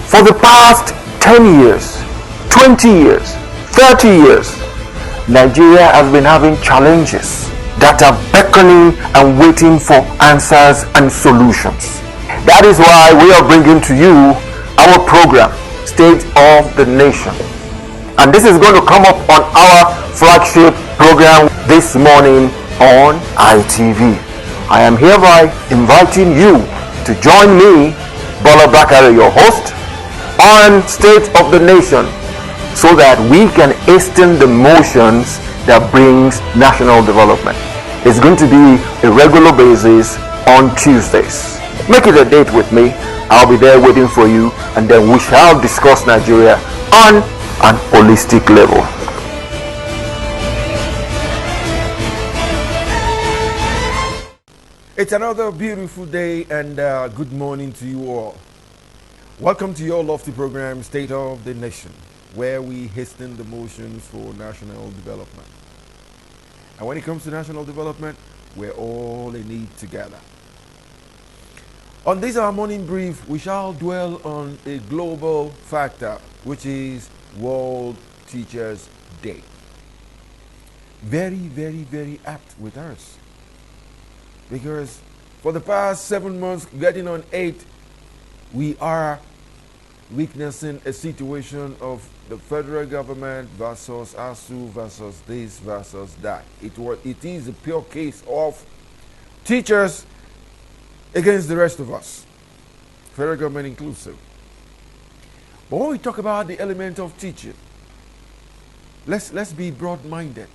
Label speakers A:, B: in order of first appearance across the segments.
A: For the past 10 years, 20 years, 30 years, Nigeria has been having challenges that are beckoning and waiting for answers and solutions. That is why we are bringing to you our program, State of the Nation. And this is going to come up on our flagship program this morning on ITV. I am hereby inviting you to join me, Bola Bakare, your host, on State of the Nation, so that we can hasten the motions that brings national development. It's going to be a regular basis on Tuesdays. Make it a date with me. I'll be there waiting for you, and then we shall discuss Nigeria on an holistic level.
B: It's another beautiful day, and good morning to you all. Welcome to your lofty program, State of the Nation, where we hasten the motions for national development. And when it comes to national development, we're all in it together. On this our morning brief, we shall dwell on a global factor, which is World Teachers' Day. Very, very, very apt with us. Because for the past 7 months, getting on 8, we are witnessing a situation of the federal government versus ASU versus this versus that. It is a pure case of teachers against the rest of us, federal government inclusive. But when we talk about the element of teaching, let's be broad-minded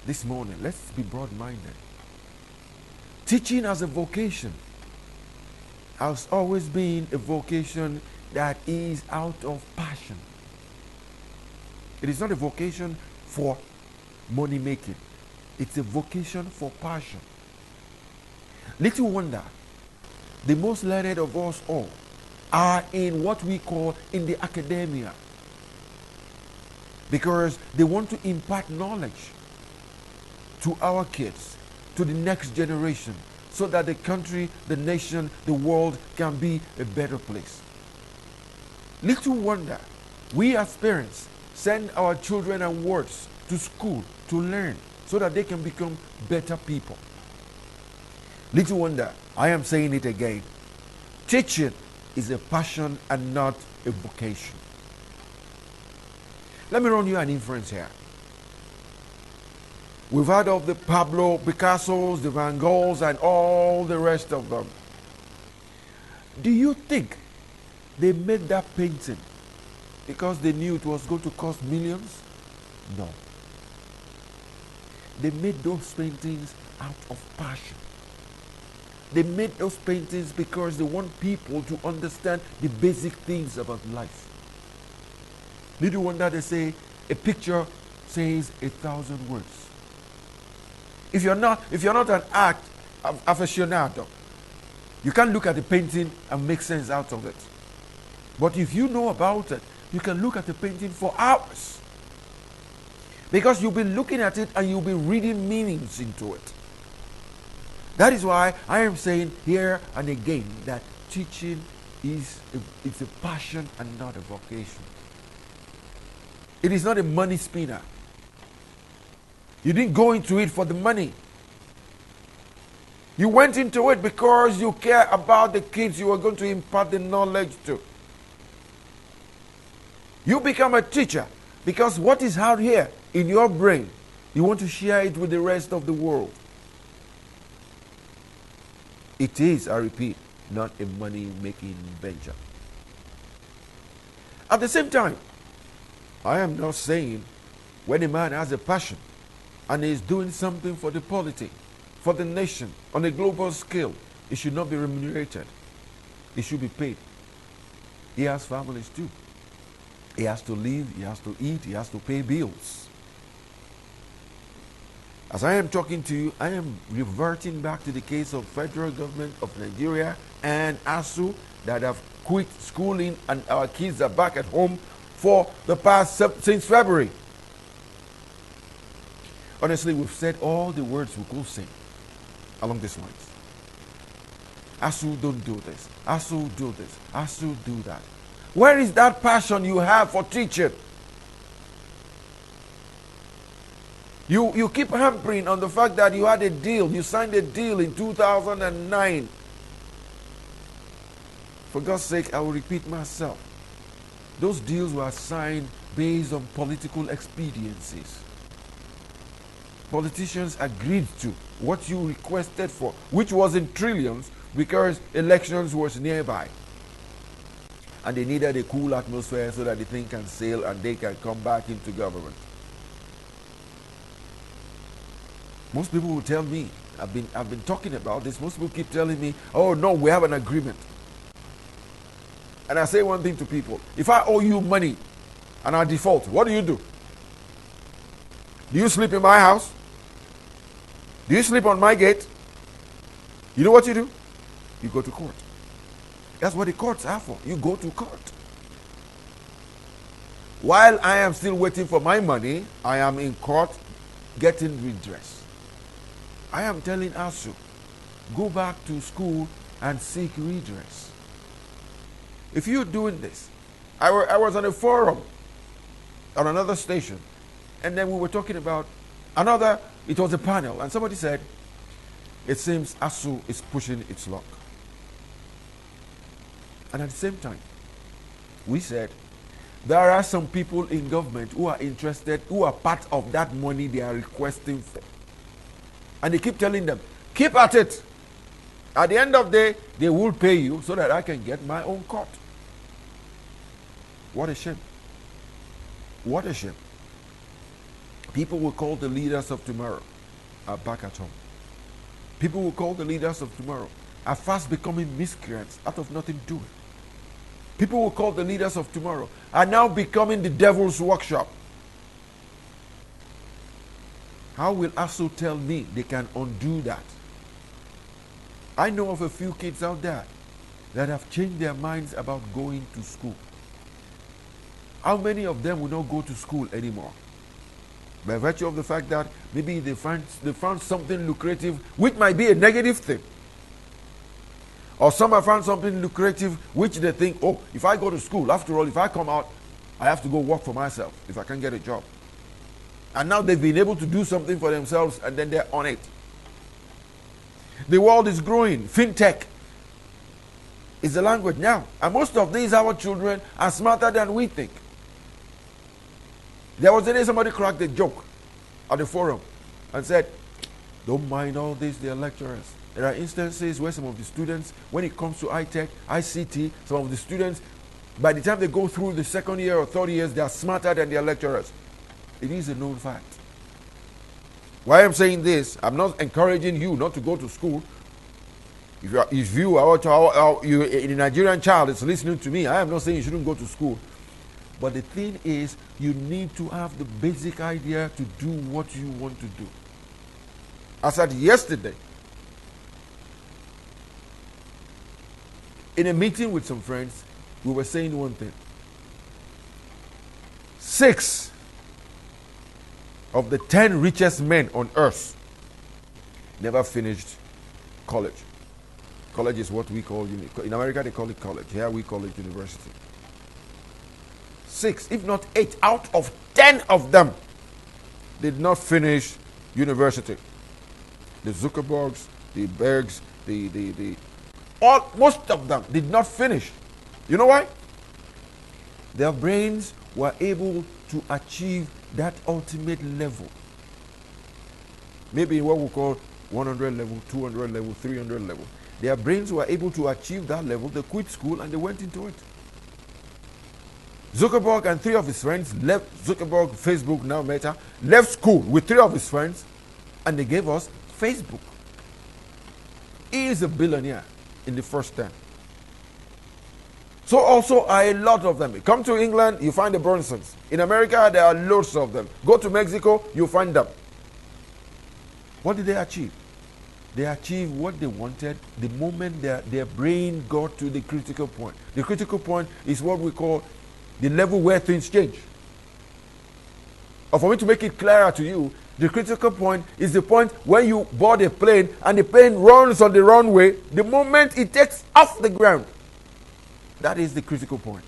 B: this morning. Let's be broad-minded. Teaching as a vocation has always been a vocation that is out of passion. It is not a vocation for money making. It's a vocation for passion. Little wonder, the most learned of us all are in what we call in the academia, because they want to impart knowledge to our kids, to the next generation, so that the country, the nation, the world can be a better place. Little wonder we as parents send our children and wards to school to learn so that they can become better people. Little wonder, I am saying it again, teaching is a passion and not a vocation. Let me run you an inference here. We've heard of the Pablo Picassos, the Van Goghs, and all the rest of them. Do you think they made that painting because they knew it was going to cost millions? No. They made those paintings out of passion. They made those paintings because they want people to understand the basic things about life. Little wonder they say a picture says 1,000 words. If you're not an art aficionado, you can't look at the painting and make sense out of it. But if you know about it, you can look at the painting for hours. Because you'll be looking at it and you'll be reading meanings into it. That is why I am saying here and again that teaching it's a passion and not a vocation. It is not a money spinner. You didn't go into it for the money. You went into it because you care about the kids you are going to impart the knowledge to. You become a teacher because what is out here in your brain, you want to share it with the rest of the world. It is, I repeat, not a money-making venture. At the same time, I am not saying when a man has a passion and is doing something for the polity, for the nation, on a global scale, it should not be remunerated. It should be paid. He has families too. He has to live, he has to eat, he has to pay bills. As I am talking to you, I am reverting back to the case of federal government of Nigeria and ASU that have quit schooling, and our kids are back at home for the past since February. Honestly, we've said all the words we could say along these lines. ASU don't do this. ASU do this. ASU do that. Where is that passion you have for teaching? You keep hampering on the fact that you had a deal. You signed a deal in 2009. For God's sake, I will repeat myself. Those deals were signed based on political expediencies. Politicians agreed to what you requested for, which was in trillions, because elections was nearby. And they needed a cool atmosphere so that the thing can sail and they can come back into government. Most people will tell me, I've been talking about this, most people keep telling me, oh no, we have an agreement. And I say one thing to people, if I owe you money and I default, what do? Do you sleep in my house? Do you sleep on my gate? You know what you do? You go to court. That's what the courts are for. You go to court. While I am still waiting for my money, I am in court getting redress. I am telling ASU, go back to school and seek redress. If you're doing this, I was on a forum on another station, and then we were talking about it was a panel, and somebody said, it seems ASU is pushing its luck. And at the same time, we said, there are some people in government who are interested, who are part of that money they are requesting for. And they keep telling them, keep at it. At the end of the day, they will pay you so that I can get my own cut. What a shame. What a shame. People will call the leaders of tomorrow are back at home. People will call the leaders of tomorrow are fast becoming miscreants out of nothing doing. People will call the leaders of tomorrow are now becoming the devil's workshop. How will ASU tell me they can undo that? I know of a few kids out there that have changed their minds about going to school. How many of them will not go to school anymore? By virtue of the fact that maybe they found something lucrative, which might be a negative thing. Or some have found something lucrative, which they think, oh, if I go to school, after all, if I come out, I have to go work for myself if I can't get a job. And now they've been able to do something for themselves, and then they're on it. The world is growing. Fintech is the language now. And most of these, our children, are smarter than we think. There was a day somebody cracked a joke at the forum and said, don't mind all this, they're lecturers. There are instances where some of the students, when it comes to ITech, ICT, some of the students, by the time they go through the second year or third years, they are smarter than their lecturers. It is a known fact. Why I'm saying this, I'm not encouraging you not to go to school. If you a Nigerian child is listening to me, I am not saying you shouldn't go to school. But the thing is, you need to have the basic idea to do what you want to do. I said yesterday, in a meeting with some friends, we were saying one thing. 6 of the 10 richest men on earth never finished college. College is what we call, in America they call it college. Here we call it university. 6, if not 8, out of 10 of them did not finish university. The Zuckerbergs, the Bergs, most of them did not finish. You know why? Their brains were able to achieve that ultimate level. Maybe what we call 100 level, 200 level, 300 level. Their brains were able to achieve that level. They quit school and they went into it. Zuckerberg and 3 of his friends left Zuckerberg, Facebook, now Meta, left school with 3 of his friends, and they gave us Facebook. He is a billionaire in the first 10. So also are a lot of them. Come to England, you find the Brunsons. In America, there are loads of them. Go to Mexico, you find them. What did they achieve? They achieved what they wanted the moment their brain got to the critical point. The critical point is what we call the level where things change. Or for me to make it clearer to you, the critical point is the point when you board a plane and the plane runs on the runway, the moment it takes off the ground. That is the critical point.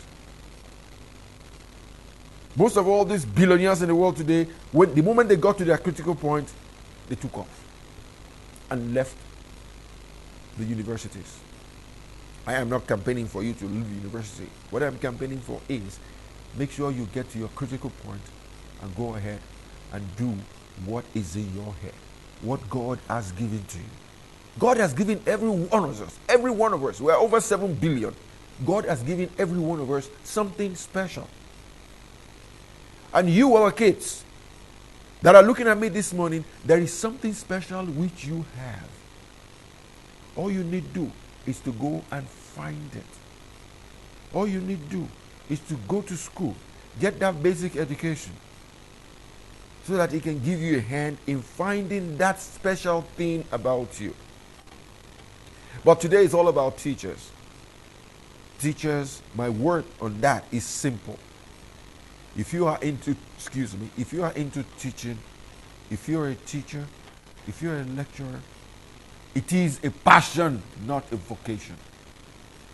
B: Most of all these billionaires in the world today, when the moment they got to their critical point, they took off and left the universities. I am not campaigning for you to leave university. What I'm campaigning for is make sure you get to your critical point and go ahead and do what is in your head, what God has given to you. God has given every one of us, we are over 7 billion. God has given every one of us something special. And you, our kids, that are looking at me this morning, there is something special which you have. All you need to do is to go and find it. All you need to do is to go to school, get that basic education, so that it can give you a hand in finding that special thing about you. But today is all about teachers. Teachers, my word on that is simple. If you are into teaching, if you're a teacher, if you're a lecturer, it is a passion, not a vocation.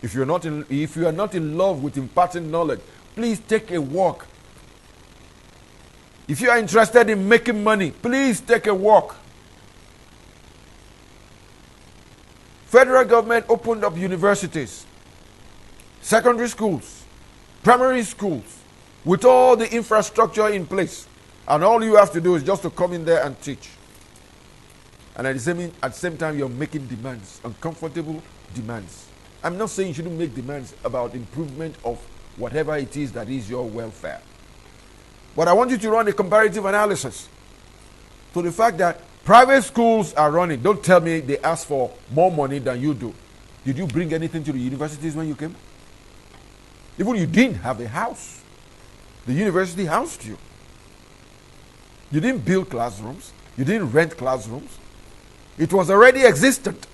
B: If you are not in love with imparting knowledge, please take a walk. If you are interested in making money, please take a walk. Federal government opened up universities, secondary schools, primary schools, with all the infrastructure in place. And all you have to do is just to come in there and teach. And at the same time, you're making demands, uncomfortable demands. I'm not saying you shouldn't make demands about improvement of whatever it is that is your welfare. But I want you to run a comparative analysis to the fact that private schools are running. Don't tell me they ask for more money than you do. Did you bring anything to the universities when you came? Even you didn't have a house. The university housed you. You didn't build classrooms. You didn't rent classrooms. It was already existent.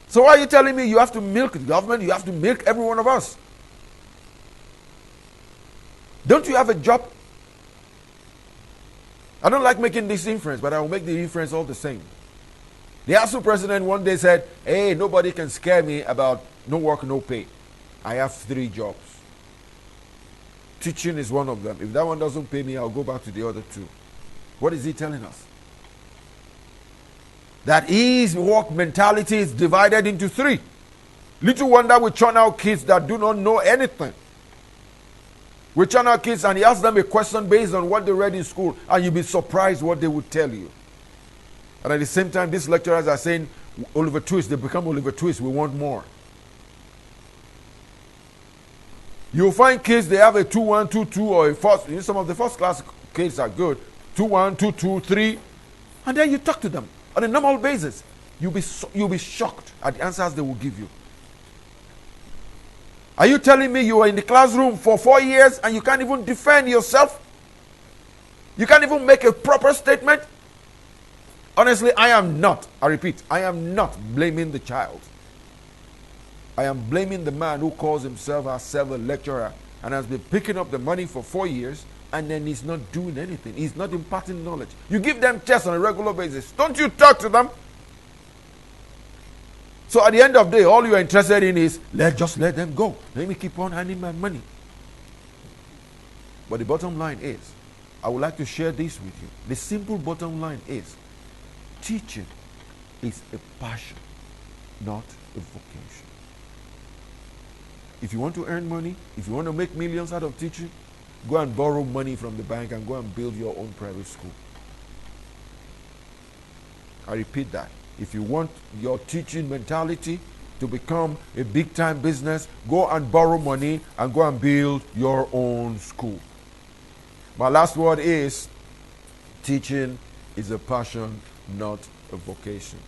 B: So why are you telling me you have to milk the government? You have to milk every one of us? Don't you have a job? I don't like making this inference, but I will make the inference all the same. The ASU president one day said, hey, nobody can scare me about no work, no pay. I have 3 jobs. Teaching is one of them. If that one doesn't pay me, I'll go back to the other 2. What is he telling us? That his work mentality is divided into 3. Little wonder we churn out kids that do not know anything. We churn out kids and he asks them a question based on what they read in school, and you'll be surprised what they would tell you. And at the same time, these lecturers are saying, Oliver Twist, they become Oliver Twist, we want more. You'll find kids, they have a 2-1, 2-2, or a first, some of the first class kids are good, 2-1, 2-2, 3, and then you talk to them on a normal basis. You'll be shocked at the answers they will give you. Are you telling me you were in the classroom for 4 years and you can't even defend yourself? You can't even make a proper statement? Honestly, I am not blaming the child. I am blaming the man who calls himself a lecturer and has been picking up the money for 4 years and then he's not doing anything. He's not imparting knowledge. You give them tests on a regular basis. Don't you talk to them? So at the end of the day, all you are interested in is, just let them go. Let me keep on handing my money. But the bottom line is, I would like to share this with you. The simple bottom line is, teaching is a passion, not a vocation. If you want to earn money, if you want to make millions out of teaching, go and borrow money from the bank and go and build your own private school. I repeat that. If you want your teaching mentality to become a big-time business, go and borrow money and go and build your own school. My last word is, teaching is a passion, not a vocation.